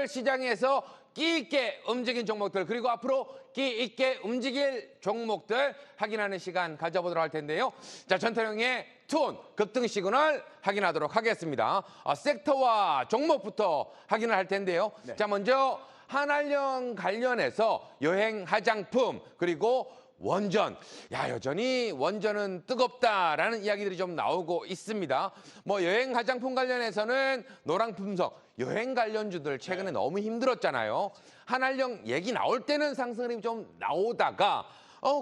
시장에서 끼 있게 움직인 종목들 그리고 앞으로 끼 있게 움직일 종목들 확인하는 시간 가져보도록 할 텐데요. 자, 전태룡의 투혼 급등 시그널 확인하도록 하겠습니다. 섹터와 종목부터 확인을 할 텐데요. 네. 자, 먼저 한알령 관련해서 여행 화장품 그리고 원전. 야, 여전히 원전은 뜨겁다라는 이야기들이 좀 나오고 있습니다. 뭐 여행 화장품 관련해서는 노랑품석, 여행 관련주들 최근에 너무 힘들었잖아요. 한알령 얘기 나올 때는 상승 흐름이 좀 나오다가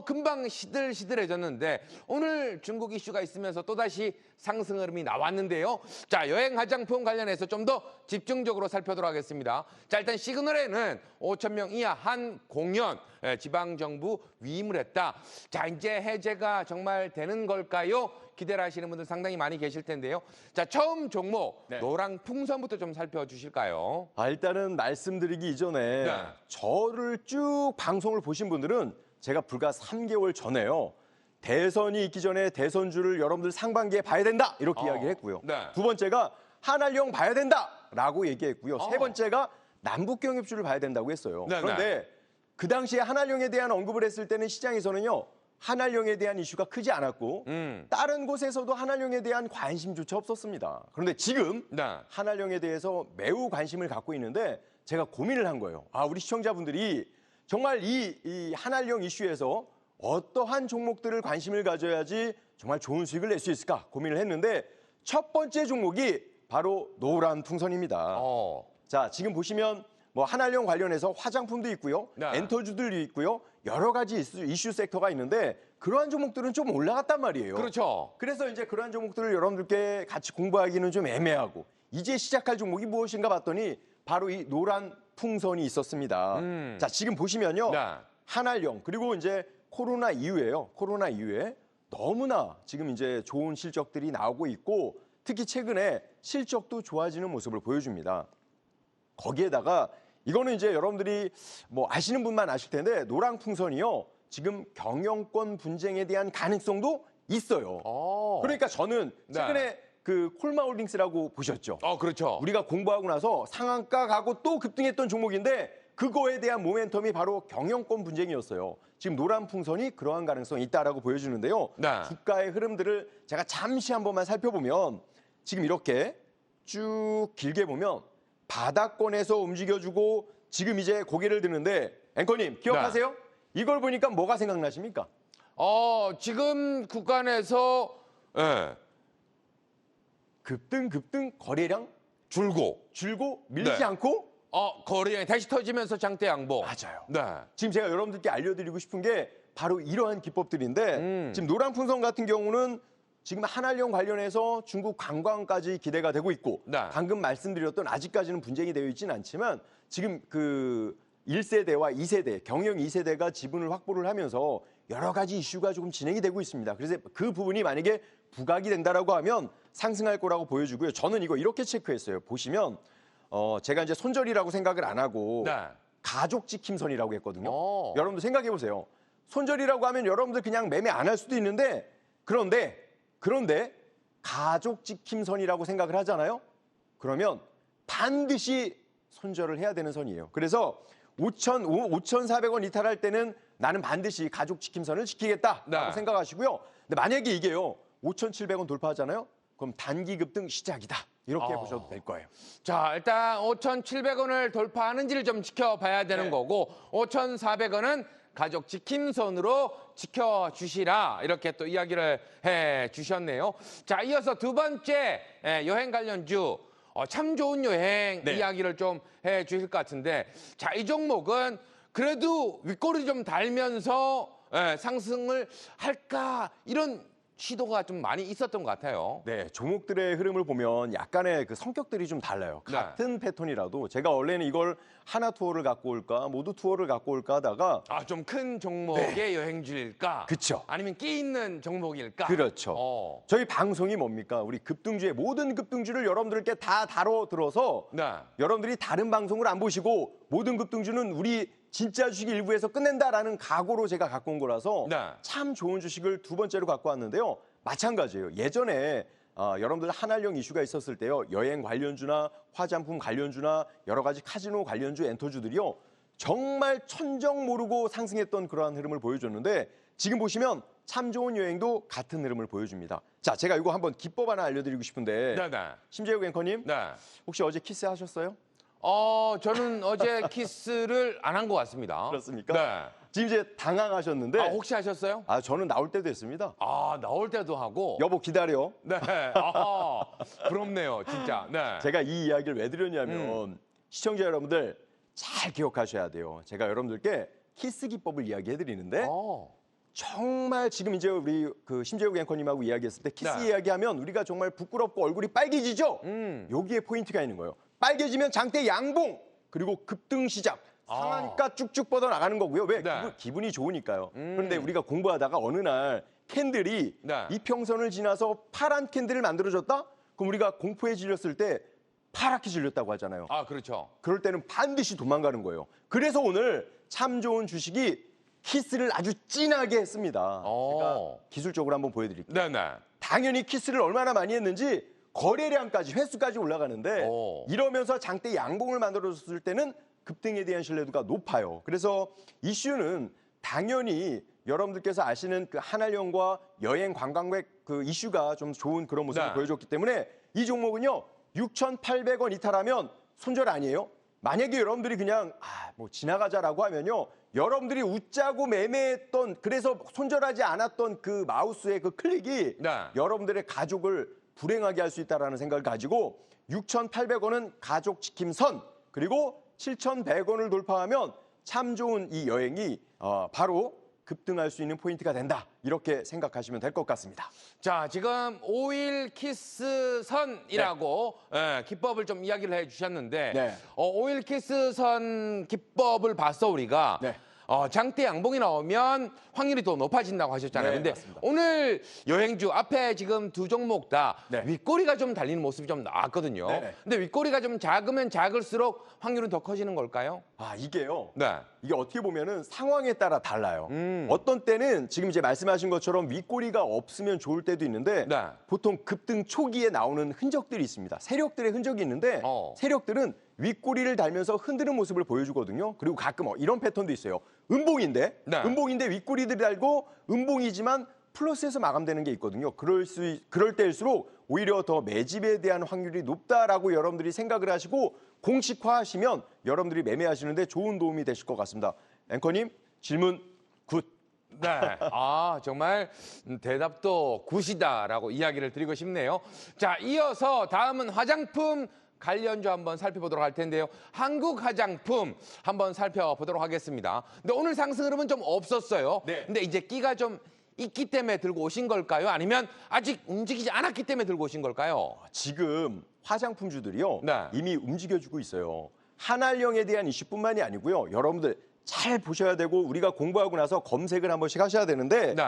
금방 시들시들해졌는데 오늘 중국 이슈가 있으면서 또다시 상승 흐름이 나왔는데요. 자, 여행 화장품 관련해서 좀 더 집중적으로 살펴보도록 하겠습니다. 자, 일단 시그널에는 5,000명 이하 한 공연 지방정부 위임을 했다. 자, 이제 해제가 정말 되는 걸까요? 기대를 하시는 분들 상당히 많이 계실 텐데요. 자, 처음 종목 네. 노랑풍선부터 좀 살펴주실까요? 일단은 말씀드리기 이전에 네. 저를 쭉 방송을 보신 분들은 제가 불과 3개월 전에요. 대선이 있기 전에 대선주를 여러분들 상반기에 봐야 된다 이렇게 이야기했고요. 네. 두 번째가 한알령 봐야 된다라고 얘기했고요. 세 번째가 남북경협주를 봐야 된다고 했어요. 네, 그런데 그 당시에 한알령에 대한 언급을 했을 때는 시장에서는요. 한알령에 대한 이슈가 크지 않았고 다른 곳에서도 한알령에 대한 관심조차 없었습니다. 그런데 지금 네. 한알령에 대해서 매우 관심을 갖고 있는데 제가 고민을 한 거예요. 우리 시청자분들이 정말 이 한알령 이슈에서 어떠한 종목들을 관심을 가져야지 정말 좋은 수익을 낼 수 있을까 고민을 했는데 첫 번째 종목이 바로 노란풍선입니다. 자, 지금 보시면 뭐 한알령 관련해서 화장품도 있고요. 네. 엔터주들도 있고요. 여러 가지 이슈 섹터가 있는데 그러한 종목들은 좀 올라갔단 말이에요. 그렇죠. 그래서 이제 그러한 종목들을 여러분들께 같이 공부하기는 좀 애매하고 이제 시작할 종목이 무엇인가 봤더니 바로 이 노란 풍선이 있었습니다. 자, 지금 보시면요. 네. 한알령 그리고 이제 코로나 이후에요. 코로나 이후에 너무나 지금 이제 좋은 실적들이 나오고 있고 특히 최근에 실적도 좋아지는 모습을 보여줍니다. 거기에다가 이거는 이제 여러분들이 뭐 아시는 분만 아실 텐데 노랑풍선이요. 지금 경영권 분쟁에 대한 가능성도 있어요. 그러니까 저는 최근에 그 콜마홀딩스라고 보셨죠? 그렇죠. 우리가 공부하고 나서 상한가 가고 또 급등했던 종목인데 그거에 대한 모멘텀이 바로 경영권 분쟁이었어요. 지금 노란풍선이 그러한 가능성이 있다라고 보여주는데요. 네. 주가의 흐름들을 제가 잠시 한 번만 살펴보면 지금 이렇게 쭉 길게 보면 바닥권에서 움직여주고 지금 이제 고개를 드는데 앵커님 기억하세요? 이걸 보니까 뭐가 생각나십니까? 지금 구간에서 급등 거래량 줄고 밀지 네. 않고 거래량이 다시 터지면서 장대 양봉. 맞아요. 네. 지금 제가 여러분들께 알려드리고 싶은 게 바로 이러한 기법들인데 지금 노란풍선 같은 경우는 지금 한알령 관련해서 중국 관광까지 기대가 되고 있고 네. 방금 말씀드렸던 아직까지는 분쟁이 되어 있지는 않지만 지금 그 1세대와 2세대, 경영 2세대가 지분을 확보를 하면서 여러 가지 이슈가 조금 진행이 되고 있습니다. 그래서 그 부분이 만약에 부각이 된다라고 하면 상승할 거라고 보여주고요. 저는 이거 이렇게 체크했어요. 보시면 제가 이제 손절이라고 생각을 안 하고 가족지킴선이라고 했거든요. 여러분들 생각해 보세요. 손절이라고 하면 여러분들 그냥 매매 안 할 수도 있는데 그런데 가족지킴선이라고 생각을 하잖아요. 그러면 반드시 손절을 해야 되는 선이에요. 그래서 5,400원 이탈할 때는 나는 반드시 가족지킴선을 지키겠다라고 생각하시고요. 근데 만약에 이게요. 5,700원 돌파하잖아요. 그럼 단기 급등 시작이다. 이렇게 보셔도 될 거예요. 자, 일단 5,700원을 돌파하는지를 좀 지켜봐야 되는 거고 5,400원은 가족 지킴선으로 지켜주시라 이렇게 또 이야기를 해주셨네요. 자, 이어서 두 번째 여행 관련주 참 좋은 여행 이야기를 좀 해주실 것 같은데 자, 이 종목은 그래도 윗꼬리 좀 달면서 상승을 할까 이런 시도가 좀 많이 있었던 것 같아요. 네, 종목들의 흐름을 보면 약간의 그 성격들이 좀 달라요. 같은 패턴이라도 제가 원래는 이걸 하나 투어를 갖고 올까, 모두 투어를 갖고 올까 하다가 좀 큰 종목의 여행주일까? 그쵸. 아니면 끼 있는 종목일까? 그렇죠. 저희 방송이 뭡니까? 우리 급등주의 모든 급등주를 여러분들께 다 다뤄들어서 여러분들이 다른 방송을 안 보시고 모든 급등주는 우리 진짜 주식 일부에서 끝낸다라는 각오로 제가 갖고 온 거라서 참 좋은 주식을 두 번째로 갖고 왔는데요. 마찬가지예요. 예전에 여러분들 한알령 이슈가 있었을 때요. 여행 관련주나 화장품 관련주나 여러 가지 카지노 관련주 엔터주들이요. 정말 천정 모르고 상승했던 그러한 흐름을 보여줬는데 지금 보시면 참 좋은 여행도 같은 흐름을 보여줍니다. 자, 제가 이거 한번 기법 하나 알려드리고 싶은데 네네. 심재욱 앵커님 네. 혹시 어제 키스하셨어요? 저는 어제 키스를 안 한 것 같습니다. 그렇습니까? 네. 지금 이제 당황하셨는데 혹시 하셨어요? 저는 나올 때도 했습니다. 나올 때도 하고. 여보 기다려. 네. 부럽네요, 진짜. 네. 제가 이 이야기를 왜 드렸냐면 시청자 여러분들 잘 기억하셔야 돼요. 제가 여러분들께 키스 기법을 이야기해 드리는데 정말 지금 이제 우리 그 심재욱 앵커님하고 이야기했을 때 키스 네. 이야기하면 우리가 정말 부끄럽고 얼굴이 빨개지죠? 여기에 포인트가 있는 거예요. 빨개지면 장대 양봉 그리고 급등 시작. 상한가 쭉쭉 뻗어 나가는 거고요. 왜? 네. 기분이 좋으니까요. 그런데 우리가 공부하다가 어느 날 캔들이 네. 이평선을 지나서 파란 캔들을 만들어줬다? 그럼 우리가 공포에 질렸을 때 파랗게 질렸다고 하잖아요. 그렇죠. 그럴 때는 반드시 도망가는 거예요. 그래서 오늘 참 좋은 주식이 키스를 아주 진하게 했습니다. 제가 기술적으로 한번 보여드릴게요. 네네. 당연히 키스를 얼마나 많이 했는지 거래량까지 횟수까지 올라가는데 이러면서 장대 양봉을 만들어줬을 때는 급등에 대한 신뢰도가 높아요. 그래서 이슈는 당연히 여러분들께서 아시는 그 한알령과 여행 관광객 그 이슈가 좀 좋은 그런 모습을 네. 보여줬기 때문에 이 종목은요 6,800원 이탈하면 손절 아니에요. 만약에 여러분들이 그냥 뭐 지나가자라고 하면요 여러분들이 웃자고 매매했던 그래서 손절하지 않았던 그 마우스의 그 클릭이 네. 여러분들의 가족을 불행하게 할 수 있다는 생각을 가지고 6,800원은 가족 지킴선 그리고 7,100원을 돌파하면 참 좋은 이 여행이 바로 급등할 수 있는 포인트가 된다. 이렇게 생각하시면 될 것 같습니다. 자, 지금 5일 키스선이라고 기법을 좀 이야기를 해주셨는데 네. 5일 키스선 기법을 봤어 우리가. 네. 장대 양봉이 나오면 확률이 더 높아진다고 하셨잖아요. 네, 근데 맞습니다. 오늘 여행주 앞에 지금 두 종목 다 네. 윗꼬리가 좀 달리는 모습이 좀 나왔거든요. 네. 근데 윗꼬리가 좀 작으면 작을수록 확률은 더 커지는 걸까요? 이게요. 네. 이게 어떻게 보면은 상황에 따라 달라요. 어떤 때는 지금 이제 말씀하신 것처럼 윗꼬리가 없으면 좋을 때도 있는데 네. 보통 급등 초기에 나오는 흔적들이 있습니다. 세력들의 흔적이 있는데 세력들은 윗꼬리를 달면서 흔드는 모습을 보여주거든요. 그리고 가끔 이런 패턴도 있어요. 음봉인데 네. 음봉인데 윗꼬리들이 달고 음봉이지만 플러스에서 마감되는 게 있거든요. 그럴 때일수록 오히려 더 매집에 대한 확률이 높다라고 여러분들이 생각을 하시고 공식화하시면 여러분들이 매매하시는데 좋은 도움이 되실 것 같습니다. 앵커님 질문 굿. 네. 정말 대답도 굿이다라고 이야기를 드리고 싶네요. 자, 이어서 다음은 화장품 관련주 한번 살펴보도록 할 텐데요. 한국 화장품 한번 살펴보도록 하겠습니다. 근데 오늘 상승 흐름은 좀 없었어요. 네. 근데 이제 끼가 좀 있기 때문에 들고 오신 걸까요? 아니면 아직 움직이지 않았기 때문에 들고 오신 걸까요? 지금 화장품주들이요. 네. 이미 움직여주고 있어요. 한알령에 대한 이슈뿐만이 아니고요. 여러분들 잘 보셔야 되고 우리가 공부하고 나서 검색을 한 번씩 하셔야 되는데 네.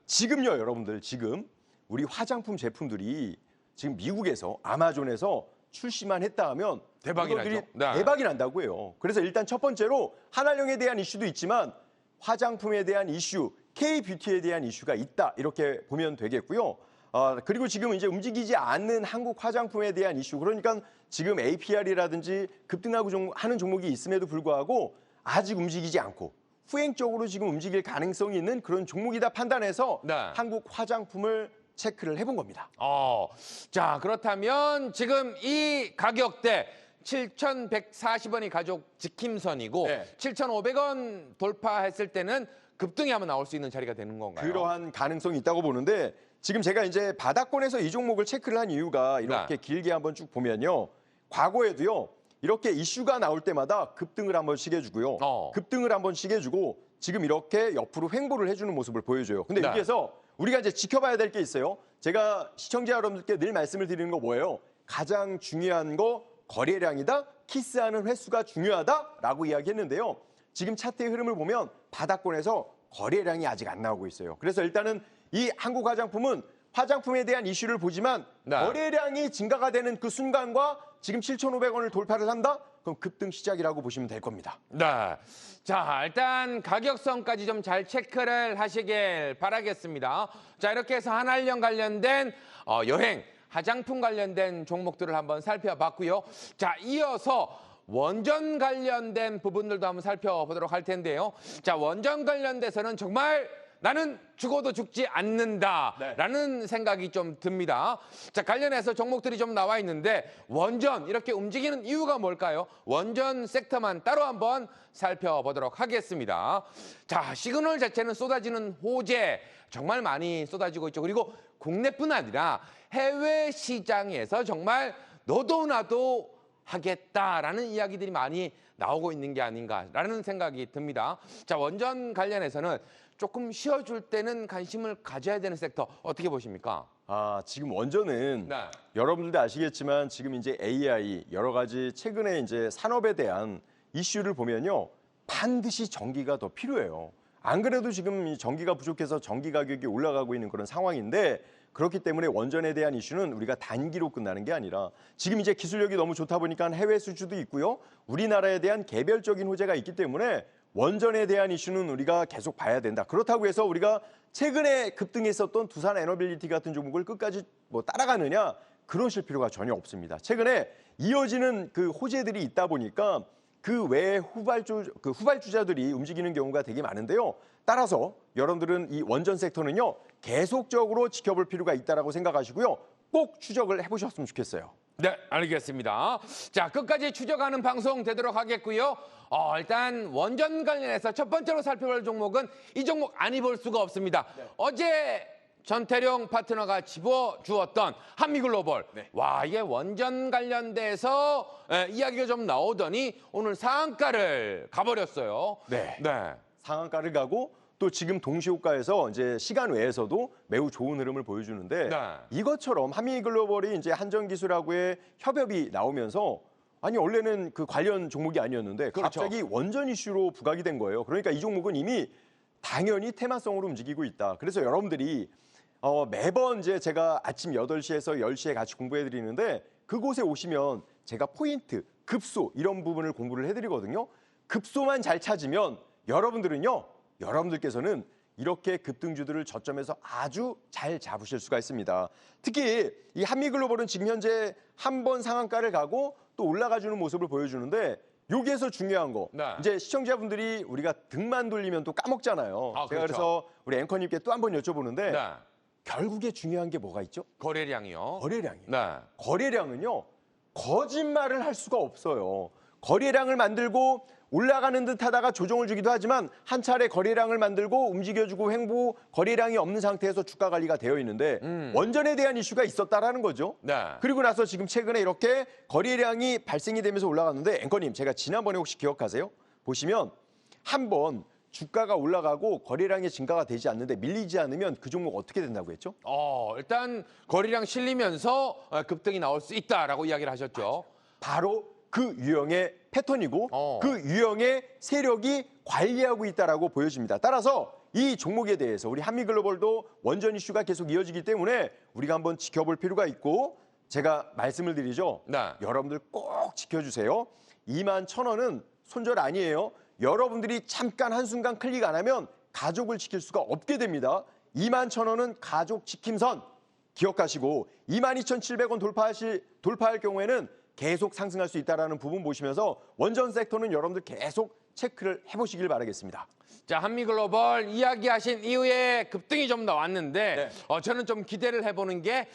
지금요, 여러분들 지금 우리 화장품 제품들이 지금 미국에서 아마존에서 출시만 했다 하면 대박이 이것들이 나죠. 네. 대박이 난다고 해요. 그래서 일단 첫 번째로 한알령에 대한 이슈도 있지만 화장품에 대한 이슈, K-뷰티에 대한 이슈가 있다. 이렇게 보면 되겠고요. 그리고 지금 이제 움직이지 않는 한국 화장품에 대한 이슈. 그러니까 지금 APR이라든지 급등하고 하는 종목이 있음에도 불구하고 아직 움직이지 않고 후행적으로 지금 움직일 가능성이 있는 그런 종목이다 판단해서 네. 한국 화장품을 체크를 해본 겁니다. 자, 그렇다면 지금 이 가격대 7,140원이 가족 지킴선이고 네. 7,500원 돌파했을 때는 급등이 한번 나올 수 있는 자리가 되는 건가요? 그러한 가능성이 있다고 보는데 지금 제가 이제 바닥권에서 이 종목을 체크를 한 이유가 이렇게 길게 한번 쭉 보면요. 과거에도요. 이렇게 이슈가 나올 때마다 급등을 한 번씩 해주고요. 급등을 한 번씩 해주고 지금 이렇게 옆으로 횡보를 해주는 모습을 보여줘요. 근데 네. 여기에서 우리가 이제 지켜봐야 될 게 있어요. 제가 시청자 여러분들께 늘 말씀을 드리는 거 뭐예요? 가장 중요한 거 거래량이다. 키스하는 횟수가 중요하다라고 이야기했는데요. 지금 차트의 흐름을 보면 바닥권에서 거래량이 아직 안 나오고 있어요. 그래서 일단은 이 한국 화장품은 화장품에 대한 이슈를 보지만 네. 거래량이 증가가 되는 그 순간과 지금 7,500원을 돌파를 한다? 그럼 급등 시작이라고 보시면 될 겁니다. 네. 자, 일단 가격선까지 좀 잘 체크를 하시길 바라겠습니다. 자, 이렇게 해서 한알령 관련된 여행, 화장품 관련된 종목들을 한번 살펴봤고요. 자, 이어서 원전 관련된 부분들도 한번 살펴보도록 할 텐데요. 자, 원전 관련돼서는 정말 나는 죽어도 죽지 않는다라는 생각이 좀 듭니다. 자, 관련해서 종목들이 좀 나와 있는데 원전 이렇게 움직이는 이유가 뭘까요? 원전 섹터만 따로 한번 살펴보도록 하겠습니다. 자, 시그널 자체는 쏟아지는 호재 정말 많이 쏟아지고 있죠. 그리고 국내뿐 아니라 해외 시장에서 정말 너도 나도 하겠다라는 이야기들이 많이 나오고 있는 게 아닌가라는 생각이 듭니다. 자, 원전 관련해서는 조금 쉬어줄 때는 관심을 가져야 되는 섹터 어떻게 보십니까? 지금 원전은 네. 여러분들도 아시겠지만 지금 이제 AI 여러 가지 최근에 이제 산업에 대한 이슈를 보면요. 반드시 전기가 더 필요해요. 안 그래도 지금 이 전기가 부족해서 전기 가격이 올라가고 있는 그런 상황인데 그렇기 때문에 원전에 대한 이슈는 우리가 단기로 끝나는 게 아니라 지금 이제 기술력이 너무 좋다 보니까 해외 수주도 있고요. 우리나라에 대한 개별적인 호재가 있기 때문에 원전에 대한 이슈는 우리가 계속 봐야 된다. 그렇다고 해서 우리가 최근에 급등했었던 두산 에너빌리티 같은 종목을 끝까지 뭐 따라가느냐? 그러실 필요가 전혀 없습니다. 최근에 이어지는 그 호재들이 있다 보니까 그 외에 후발주자들이 움직이는 경우가 되게 많은데요. 따라서 여러분들은 이 원전 섹터는요. 계속적으로 지켜볼 필요가 있다라고 생각하시고요. 꼭 추적을 해보셨으면 좋겠어요. 네, 알겠습니다. 자, 끝까지 추적하는 방송 되도록 하겠고요. 일단 원전 관련해서 첫 번째로 살펴볼 종목은 이 종목 안 입을 수가 없습니다. 어제 전태룡 파트너가 집어주었던 한미글로벌. 와, 이게 원전 관련돼서 이야기가 좀 나오더니 오늘 상한가를 가버렸어요. 네. 네. 상한가를 가고 또 지금 동시호가에서 이제 시간 외에서도 매우 좋은 흐름을 보여주는데 네. 이것처럼 한미글로벌이 이제 한전기술하고의 협업이 나오면서 아니 원래는 그 관련 종목이 아니었는데 그렇죠. 갑자기 원전 이슈로 부각이 된 거예요. 그러니까 이 종목은 이미 당연히 테마성으로 움직이고 있다. 그래서 여러분들이 매번 이제 제가 아침 8시에서 10시에 같이 공부해 드리는데 그곳에 오시면 제가 포인트, 급소 이런 부분을 공부를 해 드리거든요. 급소만 잘 찾으면 여러분들께서는 이렇게 급등주들을 저점에서 아주 잘 잡으실 수가 있습니다. 특히 이 한미글로벌은 지금 현재 한 번 상한가를 가고 또 올라가주는 모습을 보여주는데 여기에서 중요한 거 네. 이제 시청자분들이 우리가 등만 돌리면 또 까먹잖아요. 제가 그렇죠. 그래서 우리 앵커님께 또 한 번 여쭤보는데 네. 결국에 중요한 게 뭐가 있죠? 거래량이요. 거래량이에요. 네. 거래량은요. 거짓말을 할 수가 없어요. 거래량을 만들고 올라가는 듯 하다가 조정을 주기도 하지만 한 차례 거래량을 만들고 움직여주고 횡보 거래량이 없는 상태에서 주가 관리가 되어 있는데 원전에 대한 이슈가 있었다라는 거죠. 네. 그리고 나서 지금 최근에 이렇게 거래량이 발생이 되면서 올라갔는데 앵커님 제가 지난번에 혹시 기억하세요? 보시면 한번 주가가 올라가고 거래량이 증가가 되지 않는데 밀리지 않으면 그 종목 어떻게 된다고 했죠? 일단 거래량 실리면서 급등이 나올 수 있다라고 이야기를 하셨죠. 바로 그 유형의 패턴이고 그 유형의 세력이 관리하고 있다라고 보여집니다. 따라서 이 종목에 대해서 우리 한미글로벌도 원전 이슈가 계속 이어지기 때문에 우리가 한번 지켜볼 필요가 있고 제가 말씀을 드리죠. 네. 여러분들 꼭 지켜주세요. 21,000원은 손절 아니에요. 여러분들이 잠깐 한순간 클릭 안 하면 가족을 지킬 수가 없게 됩니다. 21,000원은 가족 지킴선 기억하시고 22,700원 돌파할 경우에는 계속 상승할 수 있다는 부분 보시면서 원전 섹터는 여러분들 계속 체크를 해보시길 바라겠습니다. 자, 한미글로벌 이야기하신 이후에 급등이 좀 나왔는데 저는 좀 기대를 해보는 게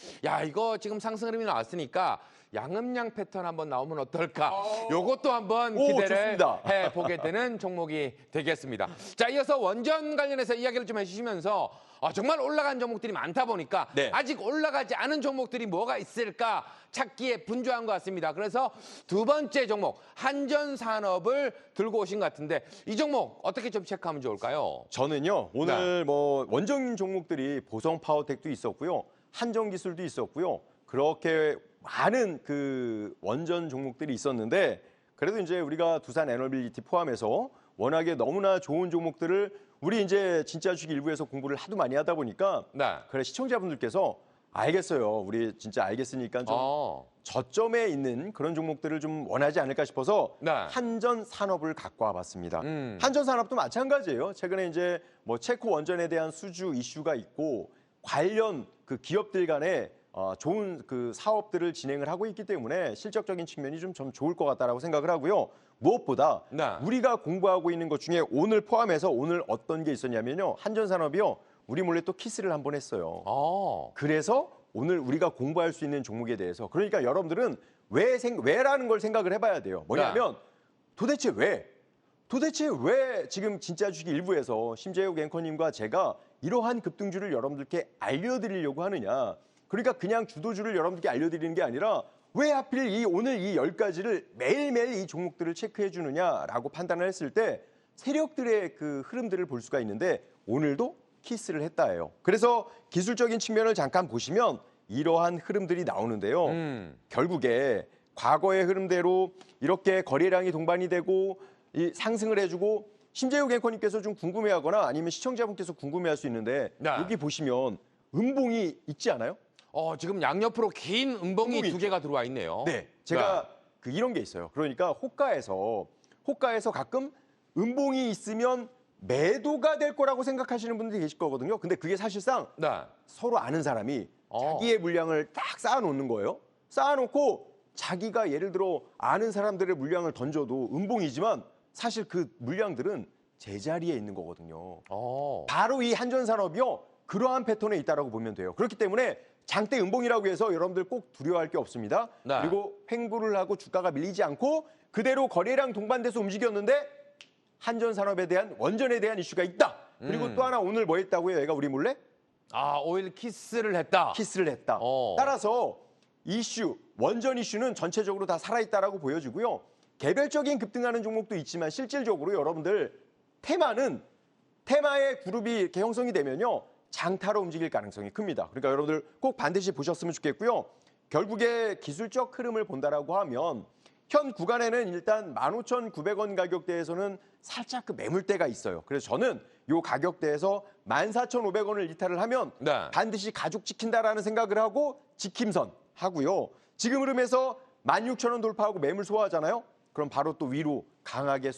이거 지금 상승 흐름이 나왔으니까 양음양 패턴 한번 나오면 어떨까? 요것도 한번 기대를 해보게 되는 종목이 되겠습니다. 자, 이어서 원전 관련해서 이야기를 좀 해주시면서 정말 올라간 종목들이 많다 보니까 아직 올라가지 않은 종목들이 뭐가 있을까 찾기에 분주한 것 같습니다. 그래서 두 번째 종목 한전산업을 들고 오신 것 같은데 이 종목 어떻게 좀 체크하면 좋을까요? 저는요 오늘 뭐 원전 종목들이 보성 파워텍도 있었고요, 한전기술도 있었고요. 그렇게 많은 그 원전 종목들이 있었는데 그래도 이제 우리가 두산 에너빌리티 포함해서 워낙에 너무나 좋은 종목들을 우리 이제 진짜 주식 일부에서 공부를 하도 많이 하다 보니까 그래 시청자분들께서 알겠어요. 우리 진짜 알겠으니까 좀 저점에 있는 그런 종목들을 좀 원하지 않을까 싶어서 한전산업을 갖고 와봤습니다. 한전산업도 마찬가지예요. 최근에 이제 뭐 체코 원전에 대한 수주 이슈가 있고 관련 그 기업들 간에 좋은 그 사업들을 진행을 하고 있기 때문에 실적적인 측면이 좀 좋을 것 같다라고 생각을 하고요. 무엇보다 네. 우리가 공부하고 있는 것 중에 오늘 포함해서 오늘 어떤 게 있었냐면요. 한전산업이요. 우리 몰래 또 키스를 한번 했어요. 그래서 오늘 우리가 공부할 수 있는 종목에 대해서 그러니까 여러분들은 왜라는 걸 생각을 해봐야 돼요. 뭐냐면 도대체 왜 지금 진짜 주식 일부에서 심재욱 앵커님과 제가 이러한 급등주를 여러분들께 알려드리려고 하느냐. 그러니까 그냥 주도주를 여러분들께 알려드리는 게 아니라 왜 하필 오늘 이 10가지를 매일매일 이 종목들을 체크해 주느냐라고 판단을 했을 때 세력들의 그 흐름들을 볼 수가 있는데 오늘도 키스를 했다예요. 그래서 기술적인 측면을 잠깐 보시면 이러한 흐름들이 나오는데요. 결국에 과거의 흐름대로 이렇게 거래량이 동반이 되고 이 상승을 해주고 심재욱 앵커님께서 좀 궁금해하거나 아니면 시청자분께서 궁금해할 수 있는데 네. 여기 보시면 음봉이 있지 않아요? 지금 양옆으로 긴 음봉이 음봉이 두 개가 들어와 있네요. 네, 제가 이런 게 있어요. 그러니까 호가에서 가끔 음봉이 있으면 매도가 될 거라고 생각하시는 분들이 계실 거거든요. 근데 그게 사실상 네. 서로 아는 사람이 자기의 물량을 딱 쌓아놓는 거예요. 쌓아놓고 자기가 예를 들어 아는 사람들의 물량을 던져도 음봉이지만 사실 그 물량들은 제자리에 있는 거거든요. 바로 이 한전산업이요. 그러한 패턴에 있다라고 보면 돼요. 그렇기 때문에 장대 음봉이라고 해서 여러분들 꼭 두려워할 게 없습니다. 네. 그리고 횡보를 하고 주가가 밀리지 않고 그대로 거래량 동반돼서 움직였는데 한전산업에 대한 원전에 대한 이슈가 있다. 그리고 또 하나 오늘 뭐 했다고요? 얘가 우리 몰래? 오일 키스를 했다. 키스를 했다. 따라서 원전 이슈는 전체적으로 다 살아있다라고 보여지고요. 개별적인 급등하는 종목도 있지만 실질적으로 여러분들 테마의 그룹이 이렇게 형성이 되면요. 장타로 움직일 가능성이 큽니다. 그러니까 여러분들 꼭 반드시 보셨으면 좋겠고요. 결국에 기술적 흐름을 본다라고 하면 현 구간에는 일단 15,900원 가격대에서는 살짝 그 매물대가 있어요. 그래서 저는 이 가격대에서 14,500원을 이탈을 하면 네. 반드시 가죽 지킨다라는 생각을 하고 지킴선 하고요. 지금 흐름에서 16,000원 돌파하고 매물 소화하잖아요. 그럼 바로 또 위로 강하게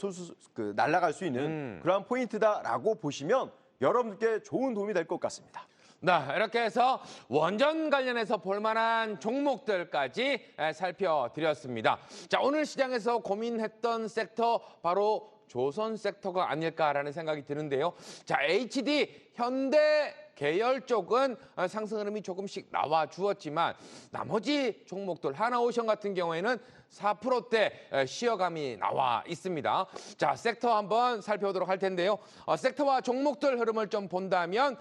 날아갈 수 있는 그러한 포인트다라고 보시면 여러분께 좋은 도움이 될 것 같습니다. 네, 이렇게 해서 원전 관련해서 볼만한 종목들까지 살펴드렸습니다. 자, 오늘 시장에서 고민했던 섹터 바로 조선 섹터가 아닐까라는 생각이 드는데요. 자, HD, 현대 계열 쪽은 상승 흐름이 조금씩 나와 주었지만 나머지 종목들 하나오션 같은 경우에는 4%대 쉬어감이 나와 있습니다. 자, 섹터 한번 살펴보도록 할 텐데요. 섹터와 종목들 흐름을 좀 본다면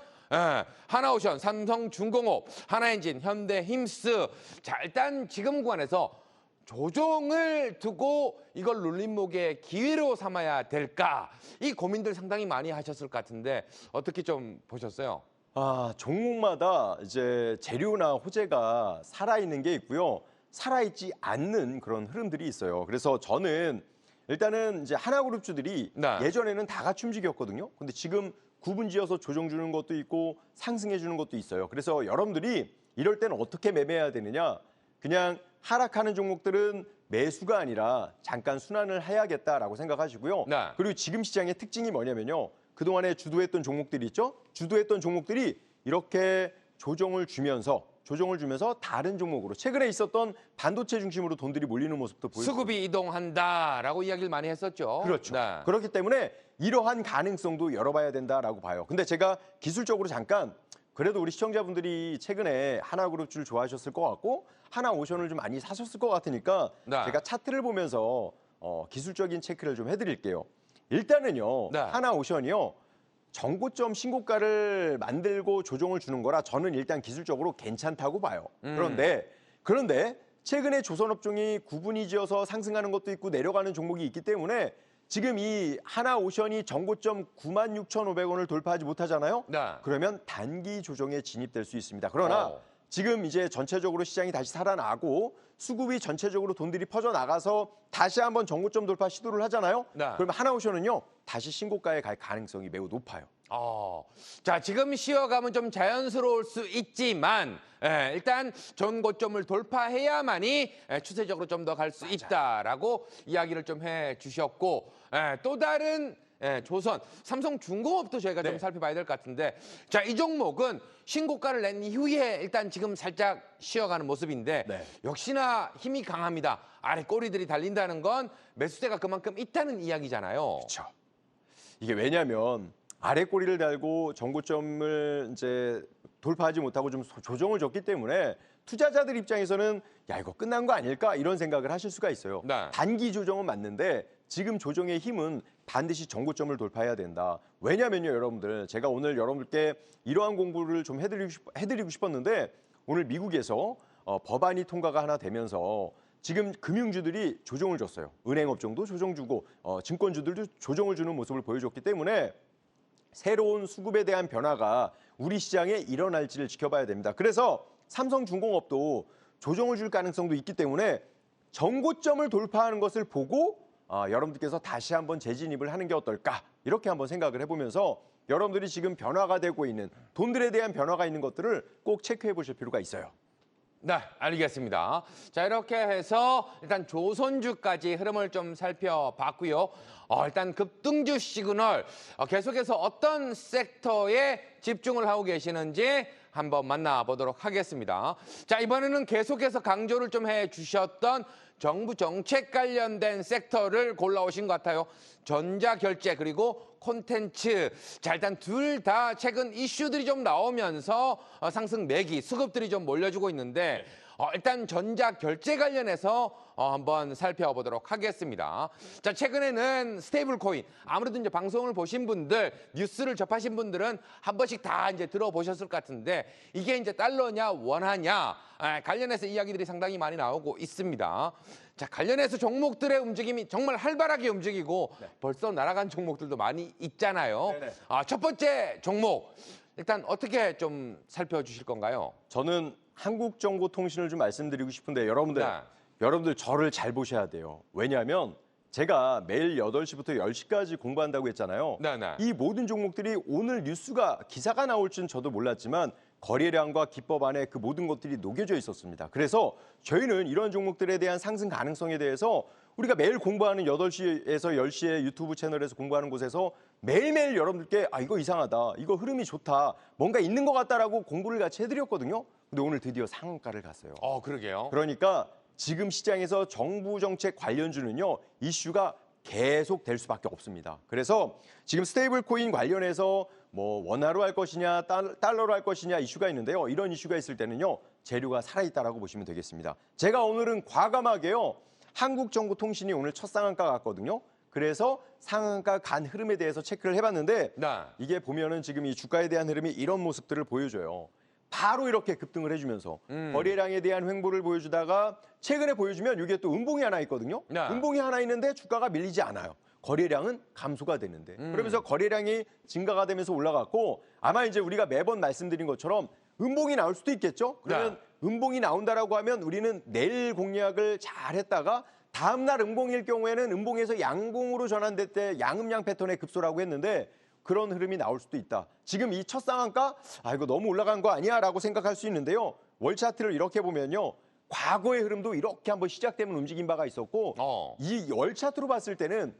하나오션, 삼성중공업, 하나엔진, 현대힘스. 자, 일단 지금 구간에서 조정을 두고 이걸 눌림목의 기회로 삼아야 될까? 이 고민들 상당히 많이 하셨을 것 같은데 어떻게 좀 보셨어요? 종목마다 이제 재료나 호재가 살아있는 게 있고요. 살아있지 않는 그런 흐름들이 있어요. 그래서 저는 일단은 이제 하나그룹주들이 네. 예전에는 다 같이 움직였거든요. 근데 지금 구분지어서 조정 주는 것도 있고 상승해 주는 것도 있어요. 그래서 여러분들이 이럴 때는 어떻게 매매해야 되느냐? 그냥 하락하는 종목들은 매수가 아니라 잠깐 순환을 해야겠다라고 생각하시고요. 네. 그리고 지금 시장의 특징이 뭐냐면요. 그동안에 주도했던 종목들이 있죠. 주도했던 종목들이 이렇게 조정을 주면서 다른 종목으로 최근에 있었던 반도체 중심으로 돈들이 몰리는 모습도 보여요. 수급이 이동한다라고 이야기를 많이 했었죠. 그렇죠. 네. 그렇기 때문에 이러한 가능성도 열어봐야 된다라고 봐요. 근데 제가 기술적으로 잠깐 그래도 우리 시청자분들이 최근에 하나그룹주를 좋아하셨을 것 같고 하나오션을 좀 많이 사셨을 것 같으니까 네. 제가 차트를 보면서 기술적인 체크를 좀 해드릴게요. 일단은요. 네. 하나오션이요. 정고점 신고가를 만들고 조정을 주는 거라 저는 일단 기술적으로 괜찮다고 봐요. 그런데 최근에 조선업종이 구분이 지어서 상승하는 것도 있고 내려가는 종목이 있기 때문에 지금 이 하나오션이 정고점 96,500원을 돌파하지 못하잖아요. 네. 그러면 단기 조정에 진입될 수 있습니다. 그러나 지금 이제 전체적으로 시장이 다시 살아나고 수급이 전체적으로 돈들이 퍼져나가서 다시 한번 정고점 돌파 시도를 하잖아요. 네. 그러면 하나오션은요. 다시 신고가에 갈 가능성이 매우 높아요. 자, 지금 쉬어감은 좀 자연스러울 수 있지만 일단 전고점을 돌파해야만이 추세적으로 좀 더 갈 수 있다라고 이야기를 좀 해주셨고 또 다른 예, 조선, 삼성중공업도 저희가 좀 네. 살펴봐야 될 것 같은데, 자, 이 종목은 신고가를 낸 이후에 일단 지금 살짝 쉬어가는 모습인데 네. 역시나 힘이 강합니다. 아래 꼬리들이 달린다는 건 매수세가 그만큼 있다는 이야기잖아요. 그렇죠. 이게 왜냐하면 아래 꼬리를 달고 정고점을 이제 돌파하지 못하고 좀 조정을 줬기 때문에 투자자들 입장에서는 야 이거 끝난 거 아닐까 이런 생각을 하실 수가 있어요. 네. 단기 조정은 맞는데 지금 조정의 힘은 반드시 정고점을 돌파해야 된다. 왜냐면요, 여러분들 제가 오늘 여러분들께 이러한 공부를 좀 해드리고 싶었는데 오늘 미국에서 법안이 통과가 하나 되면서 지금 금융주들이 조정을 줬어요. 은행업종도 조정 주고 증권주들도 조정을 주는 모습을 보여줬기 때문에 새로운 수급에 대한 변화가 우리 시장에 일어날지를 지켜봐야 됩니다. 그래서 삼성중공업도 조정을 줄 가능성도 있기 때문에 정고점을 돌파하는 것을 보고 여러분들께서 다시 한번 재진입을 하는 게 어떨까 이렇게 한번 생각을 해보면서 여러분들이 지금 변화가 되고 있는 돈들에 대한 변화가 있는 것들을 꼭 체크해 보실 필요가 있어요. 네, 알겠습니다. 자, 이렇게 해서 일단 조선주까지 흐름을 좀 살펴봤고요. 일단 급등주 시그널 계속해서 어떤 섹터에 집중을 하고 계시는지 한번 만나보도록 하겠습니다. 자, 이번에는 계속해서 강조를 좀 해주셨던 정부 정책 관련된 섹터를 골라오신 것 같아요. 전자결제 그리고 콘텐츠. 자, 일단 둘 다 최근 이슈들이 좀 나오면서 상승 매기, 수급들이 좀 몰려주고 있는데 일단 전자결제 관련해서 한번 살펴보도록 하겠습니다. 자, 최근에는 스테이블 코인, 아무래도 이제 방송을 보신 분들, 뉴스를 접하신 분들은 한 번씩 다 이제 들어보셨을 것 같은데 이게 이제 달러냐, 원화냐 관련해서 이야기들이 상당히 많이 나오고 있습니다. 자, 관련해서 종목들의 움직임이 정말 활발하게 움직이고 벌써 날아간 종목들도 많이 있잖아요. 네네. 첫 번째 종목, 일단 어떻게 좀 살펴주실 건가요? 저는 한국정보통신을 좀 말씀드리고 싶은데 여러분들 저를 잘 보셔야 돼요. 왜냐하면 제가 매일 8시부터 10시까지 공부한다고 했잖아요. 네네. 이 모든 종목들이 오늘 기사가 나올 줄은 저도 몰랐지만 거래량과 기법 안에 그 모든 것들이 녹여져 있었습니다. 그래서 저희는 이런 종목들에 대한 상승 가능성에 대해서 우리가 매일 공부하는 8시에서 10시에 유튜브 채널에서 공부하는 곳에서 매일매일 여러분들께 이거 이상하다, 이거 흐름이 좋다, 뭔가 있는 것 같다라고 공부를 같이 해드렸거든요. 근데 오늘 드디어 상한가를 갔어요. 그러게요. 그러니까 지금 시장에서 정부 정책 관련주는요, 이슈가 계속 될 수밖에 없습니다. 그래서 지금 스테이블 코인 관련해서 뭐 원화로 할 것이냐 달러로 할 것이냐 이슈가 있는데요. 이런 이슈가 있을 때는요, 재료가 살아있다라고 보시면 되겠습니다. 제가 오늘은 과감하게요, 한국정보통신이 오늘 첫 상한가 갔거든요. 그래서 상한가 간 흐름에 대해서 체크를 해봤는데 이게 보면은 지금 이 주가에 대한 흐름이 이런 모습들을 보여줘요. 바로 이렇게 급등을 해주면서 거래량에 대한 횡보를 보여주다가 최근에 보여주면 이게 또 음봉이 하나 있거든요. 음봉이 하나 있는데 주가가 밀리지 않아요. 거래량은 감소가 되는데 그러면서 거래량이 증가가 되면서 올라갔고 아마 이제 우리가 매번 말씀드린 것처럼 음봉이 나올 수도 있겠죠. 그러면 음봉이 나온다라고 하면 우리는 내일 공략을 잘 했다가 다음 날 음봉일 경우에는 음봉에서 양봉으로 전환될 때 양음양 패턴의 급소라고 했는데 그런 흐름이 나올 수도 있다. 지금 이 첫 상한가 이거 너무 올라간 거 아니야 라고 생각할 수 있는데요. 월 차트를 이렇게 보면요. 과거의 흐름도 이렇게 한번 시작되면 움직인 바가 있었고 이 월 차트로 봤을 때는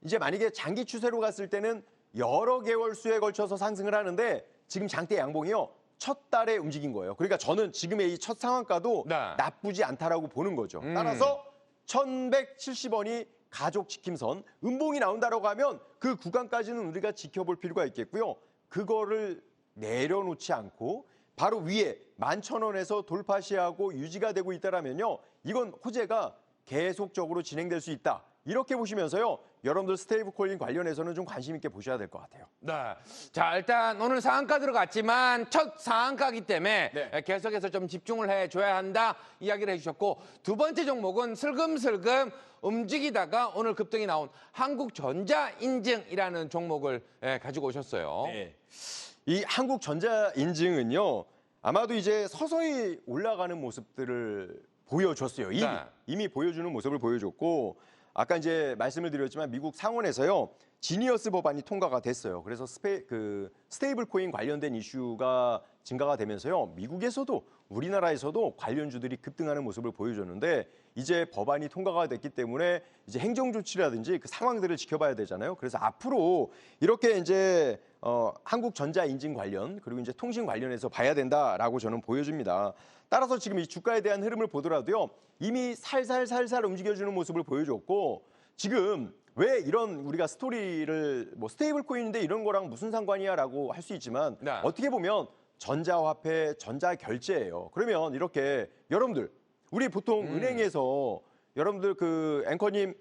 이제 만약에 장기 추세로 갔을 때는 여러 개월 수에 걸쳐서 상승을 하는데 지금 장대 양봉이요. 첫 달에 움직인 거예요. 그러니까 저는 지금의 이 첫 상한가도 나쁘지 않다라고 보는 거죠. 따라서 1170원이 가족 지킴선, 음봉이 나온다라고 하면 그 구간까지는 우리가 지켜볼 필요가 있겠고요. 그거를 내려놓지 않고 바로 위에 11,000원에서 돌파 시하고 유지가 되고 있다라면요. 이건 호재가 계속적으로 진행될 수 있다. 이렇게 보시면서요. 여러분들 스테이블 코인 관련해서는 좀 관심 있게 보셔야 될 것 같아요. 네. 자, 일단 오늘 상한가 들어갔지만 첫 상한가기 때문에 계속해서 좀 집중을 해줘야 한다 이야기를 해주셨고 두 번째 종목은 슬금슬금 움직이다가 오늘 급등이 나온 한국전자인증이라는 종목을 가지고 오셨어요. 네. 이 한국전자인증은요. 아마도 이제 서서히 올라가는 모습들을 보여줬어요. 이미 보여주는 모습을 보여줬고 아까 이제 말씀을 드렸지만 미국 상원에서요. 지니어스 법안이 통과가 됐어요. 그래서 스테이블 코인 관련된 이슈가 증가가 되면서요. 미국에서도 우리나라에서도 관련주들이 급등하는 모습을 보여줬는데 이제 법안이 통과가 됐기 때문에 이제 행정 조치라든지 그 상황들을 지켜봐야 되잖아요. 그래서 앞으로 이렇게 이제 한국전자인증 관련 그리고 이제 통신 관련해서 봐야 된다라고 저는 보여집니다. 따라서 지금 이 주가에 대한 흐름을 보더라도요. 이미 살살살살 움직여주는 모습을 보여줬고 지금 왜 이런 우리가 스토리를 뭐 스테이블 코인인데 이런 거랑 무슨 상관이야라고 할 수 있지만 네. 어떻게 보면 전자화폐, 전자결제예요. 그러면 이렇게 여러분들 우리 보통 은행에서 여러분들 그 앵커님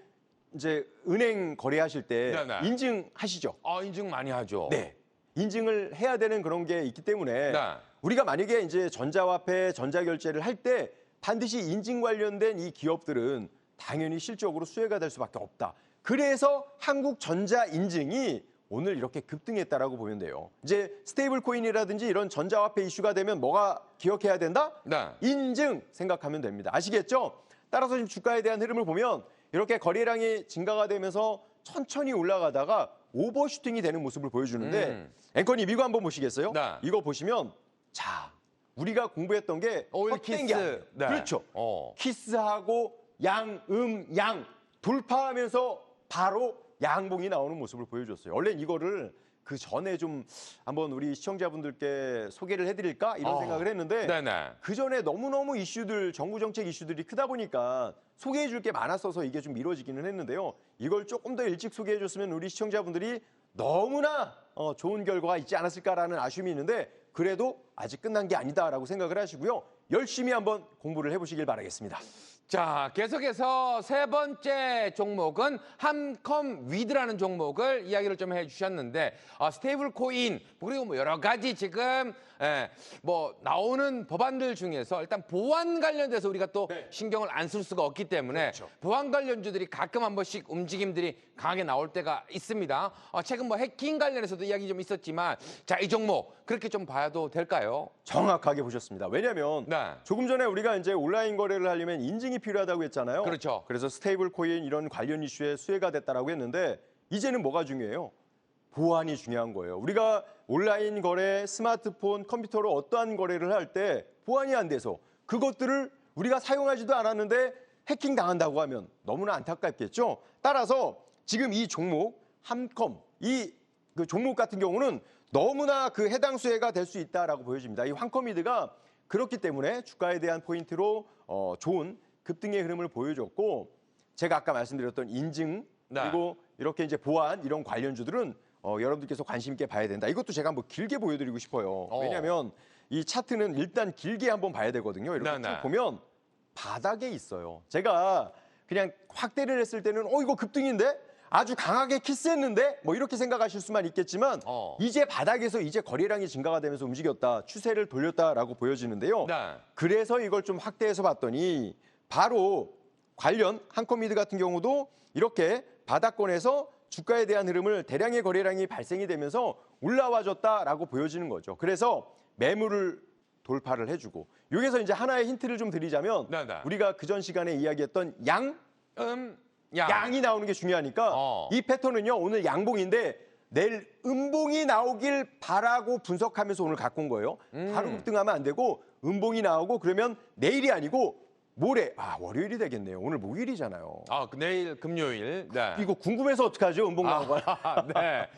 이제 은행 거래하실 때 네네. 인증하시죠? 인증 많이 하죠. 네. 인증을 해야 되는 그런 게 있기 때문에 네. 우리가 만약에 이제 전자화폐, 전자결제를 할 때 반드시 인증 관련된 이 기업들은 당연히 실적으로 수혜가 될 수밖에 없다. 그래서 한국전자인증이 오늘 이렇게 급등했다라고 보면 돼요. 이제 스테이블 코인이라든지 이런 전자화폐 이슈가 되면 뭐가 기억해야 된다? 네. 인증 생각하면 됩니다. 아시겠죠? 따라서 지금 주가에 대한 흐름을 보면 이렇게 거래량이 증가가 되면서 천천히 올라가다가 오버슈팅이 되는 모습을 보여주는데 앵커님 이거 한번 보시겠어요? 네. 이거 보시면 자 우리가 공부했던 게 오일 헛된 키스. 게 아니에요. 네. 그렇죠. 어. 키스하고 양 돌파하면서 바로 양봉이 나오는 모습을 보여줬어요. 원래 이거를 그 전에 좀 한번 우리 시청자분들께 소개를 해드릴까 이런 생각을 했는데 네네. 그 전에 너무너무 이슈들 정부 정책 이슈들이 크다 보니까 소개해줄 게 많았어서 이게 좀 미뤄지기는 했는데요. 이걸 조금 더 일찍 소개해줬으면 우리 시청자분들이 너무나 좋은 결과가 있지 않았을까라는 아쉬움이 있는데 그래도 아직 끝난 게 아니다라고 생각을 하시고요. 열심히 한번 공부를 해보시길 바라겠습니다. 자, 계속해서 세 번째 종목은 함컴 위드라는 종목을 이야기를 좀 해주셨는데 스테이블 코인 그리고 뭐 여러 가지 지금 뭐 나오는 법안들 중에서 일단 보안 관련돼서 우리가 또 네. 신경을 안 쓸 수가 없기 때문에 그렇죠. 보안 관련주들이 가끔 한 번씩 움직임들이 강하게 나올 때가 있습니다. 최근 뭐 해킹 관련해서도 이야기 좀 있었지만 자, 이 종목 그렇게 좀 봐도 될까요? 정확하게 보셨습니다. 왜냐하면 네. 조금 전에 우리가 이제 온라인 거래를 하려면 인증이 필요하다고 했잖아요. 그렇죠. 그래서 스테이블 코인 이런 관련 이슈에 수혜가 됐다라고 했는데 이제는 뭐가 중요해요? 보안이 중요한 거예요. 우리가 온라인 거래, 스마트폰, 컴퓨터로 어떠한 거래를 할 때 보안이 안 돼서 그것들을 우리가 사용하지도 않았는데 해킹 당한다고 하면 너무나 안타깝겠죠. 따라서 지금 이 종목 함컴 그 종목 같은 경우는 너무나 그 해당 수혜가 될 수 있다라고 보여집니다. 이 함컴미드가 그렇기 때문에 주가에 대한 포인트로 좋은 급등의 흐름을 보여줬고 제가 아까 말씀드렸던 인증 그리고 이렇게 이제 보안 이런 관련주들은 여러분들께서 관심 있게 봐야 된다. 이것도 제가 한번 길게 보여드리고 싶어요. 왜냐하면 이 차트는 일단 길게 한번 봐야 되거든요. 이렇게 쭉 보면 바닥에 있어요. 제가 그냥 확대를 했을 때는 이거 급등인데? 아주 강하게 키스했는데? 뭐 이렇게 생각하실 수만 있겠지만 이제 바닥에서 이제 거래량이 증가가 되면서 움직였다. 추세를 돌렸다라고 보여지는데요. 그래서 이걸 좀 확대해서 봤더니 바로 관련 한컴미드 같은 경우도 이렇게 바닥권에서 주가에 대한 흐름을 대량의 거래량이 발생이 되면서 올라와줬다라고 보여지는 거죠. 그래서 매물을 돌파를 해주고 여기서 이제 하나의 힌트를 좀 드리자면 우리가 그전 시간에 이야기했던 양이 나오는 게 중요하니까 이 패턴은요 오늘 양봉인데 내일 음봉이 나오길 바라고 분석하면서 오늘 갖고 온 거예요. 바로 급등하면 안 되고 음봉이 나오고 그러면 내일이 아니고 모레 월요일이 되겠네요. 오늘 목요일이잖아요. 내일 금요일. 네. 이거 궁금해서 어떡하죠? 음봉 나온 거. 네.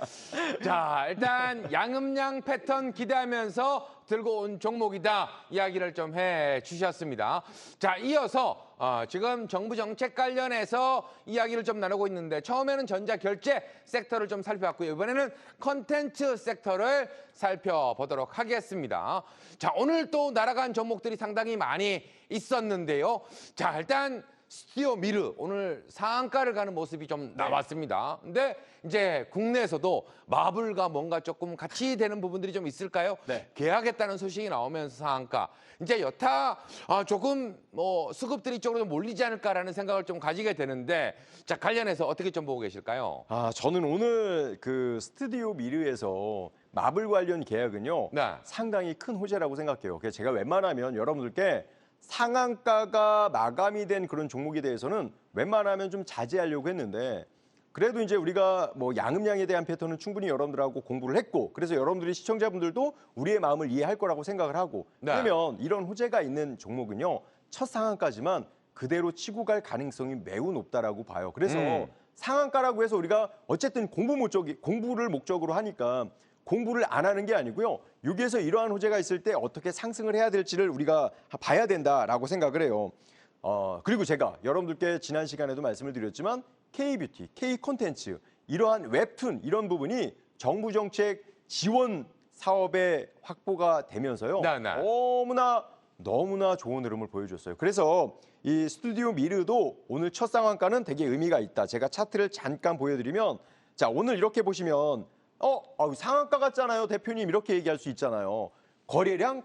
자, 일단 양음양 패턴 기대하면서 들고 온 종목이다 이야기를 좀 해주셨습니다. 자, 이어서 지금 정부 정책 관련해서 이야기를 좀 나누고 있는데 처음에는 전자결제 섹터를 좀 살펴봤고요. 이번에는 컨텐츠 섹터를 살펴보도록 하겠습니다. 자, 오늘 또 날아간 종목들이 상당히 많이 있었는데요. 자, 일단 스튜디오 미르 오늘 상한가를 가는 모습이 좀 나왔습니다. 근데 이제 국내에서도 마블과 뭔가 조금 같이 되는 부분들이 좀 있을까요? 계약했다는 소식이 나오면서 상한가. 이제 여타 조금 뭐 수급들이 이쪽으로 좀 몰리지 않을까라는 생각을 좀 가지게 되는데 자, 관련해서 어떻게 좀 보고 계실까요? 저는 오늘 그 스튜디오 미르에서 마블 관련 계약은요. 상당히 큰 호재라고 생각해요. 그래서 제가 웬만하면 여러분들께 상한가가 마감이 된 그런 종목에 대해서는 웬만하면 좀 자제하려고 했는데 그래도 이제 우리가 뭐 양음량에 대한 패턴은 충분히 여러분들하고 공부를 했고 그래서 여러분들이 시청자분들도 우리의 마음을 이해할 거라고 생각을 하고 네. 왜냐면 이런 호재가 있는 종목은요. 첫 상한까지만 그대로 치고 갈 가능성이 매우 높다라고 봐요. 그래서 상한가라고 해서 우리가 어쨌든 공부를 목적으로 하니까 공부를 안 하는 게 아니고요. 여기에서 이러한 호재가 있을 때 어떻게 상승을 해야 될지를 우리가 봐야 된다라고 생각을 해요. 그리고 제가 여러분들께 지난 시간에도 말씀을 드렸지만 K뷰티, K콘텐츠 이러한 웹툰 이런 부분이 정부 정책 지원 사업의 확보가 되면서요. 네, 네. 너무나 좋은 흐름을 보여줬어요. 그래서 이 스튜디오 미르도 오늘 첫 상한가는 되게 의미가 있다. 제가 차트를 잠깐 보여드리면 자 오늘 이렇게 보시면 상한가 같잖아요. 대표님 이렇게 얘기할 수 있잖아요. 거래량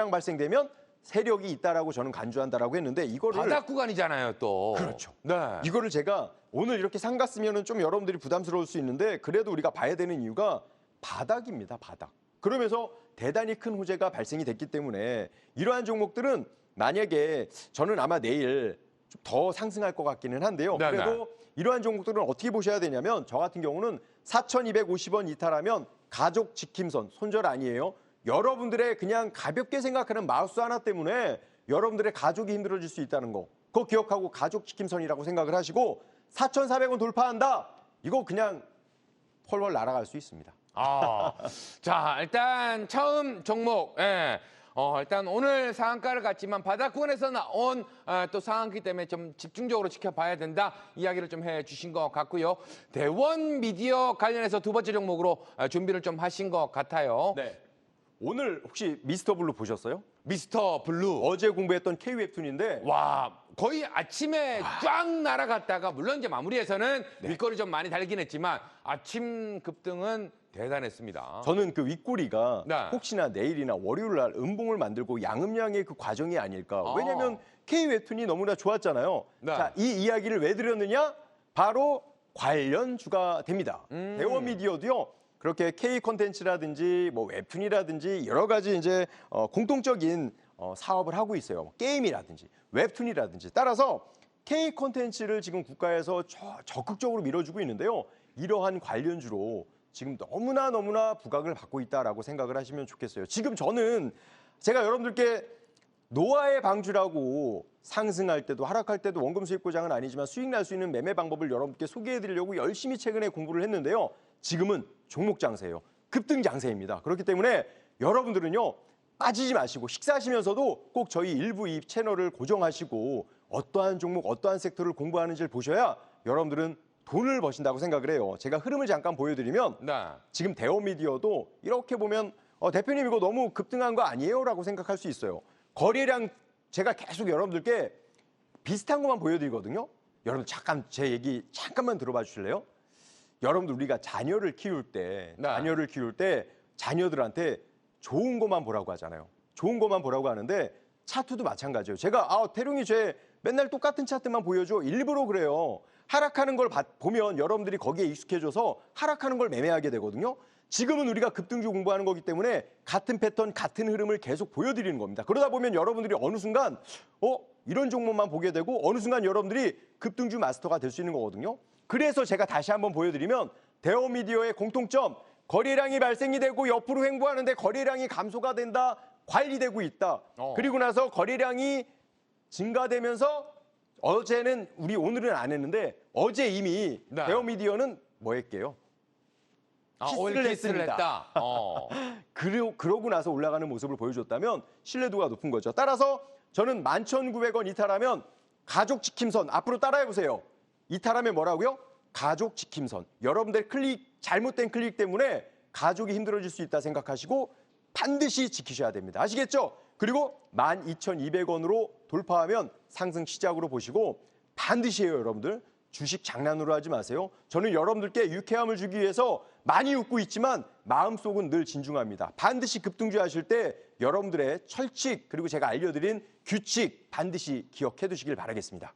발생되면 세력이 있다라고 저는 간주한다라고 했는데 이거를 바닥 구간이잖아요, 또. 그렇죠. 네. 이거를 제가 오늘 이렇게 상갔으면은 좀 여러분들이 부담스러울 수 있는데 그래도 우리가 봐야 되는 이유가 바닥입니다, 바닥. 그러면서 대단히 큰 호재가 발생이 됐기 때문에 이러한 종목들은 만약에 저는 아마 내일 좀 더 상승할 것 같기는 한데요. 네네. 그래도 이러한 종목들은 어떻게 보셔야 되냐면 저 같은 경우는 4,250원 이탈하면 가족 지킴선, 손절 아니에요. 여러분들의 그냥 가볍게 생각하는 마우스 하나 때문에 여러분들의 가족이 힘들어질 수 있다는 거. 그거 기억하고 가족 지킴선이라고 생각을 하시고 4,400원 돌파한다. 이거 그냥 펄펄 날아갈 수 있습니다. 자, 일단 처음 종목, 일단 오늘 상한가를 갔지만 바닥 구간에서 나온 또 상한기 때문에 좀 집중적으로 지켜봐야 된다 이야기를 좀 해주신 것 같고요. 대원 미디어 관련해서 두 번째 종목으로 준비를 좀 하신 것 같아요. 네. 오늘 혹시 미스터 블루 보셨어요? 미스터 블루. 어제 공부했던 K웹툰인데 와, 거의 아침에 쫙 날아갔다가 물론 이제 마무리에서는 윗거리 좀 많이 달긴 했지만 아침 급등은 대단했습니다. 저는 그 윗꼬리가 네. 혹시나 내일이나 월요일 날 음봉을 만들고 양음량의 그 과정이 아닐까. 왜냐하면 K웹툰이 너무나 좋았잖아요. 네. 자, 이 이야기를 왜 드렸느냐? 바로 관련주가 됩니다. 대원 미디어도요. 그렇게 K 콘텐츠라든지 뭐 웹툰이라든지 여러 가지 이제 공통적인 사업을 하고 있어요. 뭐 게임이라든지 웹툰이라든지. 따라서 K 콘텐츠를 지금 국가에서 적극적으로 밀어주고 있는데요. 이러한 관련주로 지금 너무나 부각을 받고 있다라고 생각을 하시면 좋겠어요. 지금 저는 제가 여러분들께 노아의 방주라고 상승할 때도 하락할 때도 원금 수익 보장은 아니지만 수익 날 수 있는 매매 방법을 여러분께 소개해 드리려고 열심히 최근에 공부를 했는데요. 지금은 종목 장세예요. 급등 장세입니다. 그렇기 때문에 여러분들은요. 빠지지 마시고 식사하시면서도 꼭 저희 일부 이 채널을 고정하시고 어떠한 종목, 어떠한 섹터를 공부하는지를 보셔야 여러분들은 돈을 버신다고 생각을 해요. 제가 흐름을 잠깐 보여드리면 지금 대원미디어도 이렇게 보면 대표님 이거 너무 급등한 거 아니에요? 라고 생각할 수 있어요. 거래량 제가 계속 여러분들께 비슷한 것만 보여드리거든요. 여러분 잠깐 제 얘기 잠깐만 들어봐 주실래요? 여러분들 우리가 자녀를 키울 때 자녀들한테 좋은 것만 보라고 하잖아요. 좋은 것만 보라고 하는데 차트도 마찬가지예요. 제가 태룡이 쟤 맨날 똑같은 차트만 보여줘. 일부러 그래요. 하락하는 걸 보면 여러분들이 거기에 익숙해져서 하락하는 걸 매매하게 되거든요. 지금은 우리가 급등주 공부하는 거기 때문에 같은 패턴, 같은 흐름을 계속 보여드리는 겁니다. 그러다 보면 여러분들이 어느 순간 이런 종목만 보게 되고 어느 순간 여러분들이 급등주 마스터가 될 수 있는 거거든요. 그래서 제가 다시 한번 보여드리면 대원미디어의 공통점, 거래량이 발생이 되고 옆으로 횡보하는데 거래량이 감소가 된다, 관리되고 있다. 그리고 나서 거래량이 증가되면서 오늘은 안 했는데 어제 이미 대원미디어는 뭐 했게요? 키스를 했다. 그러고 나서 올라가는 모습을 보여줬다면 신뢰도가 높은 거죠. 따라서 저는 11,900원 이탈하면 가족 지킴선 앞으로 따라해보세요. 이탈하면 뭐라고요? 가족 지킴선. 여러분들 잘못된 클릭 때문에 가족이 힘들어질 수 있다 생각하시고 반드시 지키셔야 됩니다. 아시겠죠? 그리고 12,200원으로 돌파하면 상승 시작으로 보시고 반드시 해요, 여러분들. 주식 장난으로 하지 마세요. 저는 여러분들께 유쾌함을 주기 위해서 많이 웃고 있지만 마음속은 늘 진중합니다. 반드시 급등주 하실 때 여러분들의 철칙 그리고 제가 알려드린 규칙 반드시 기억해 두시길 바라겠습니다.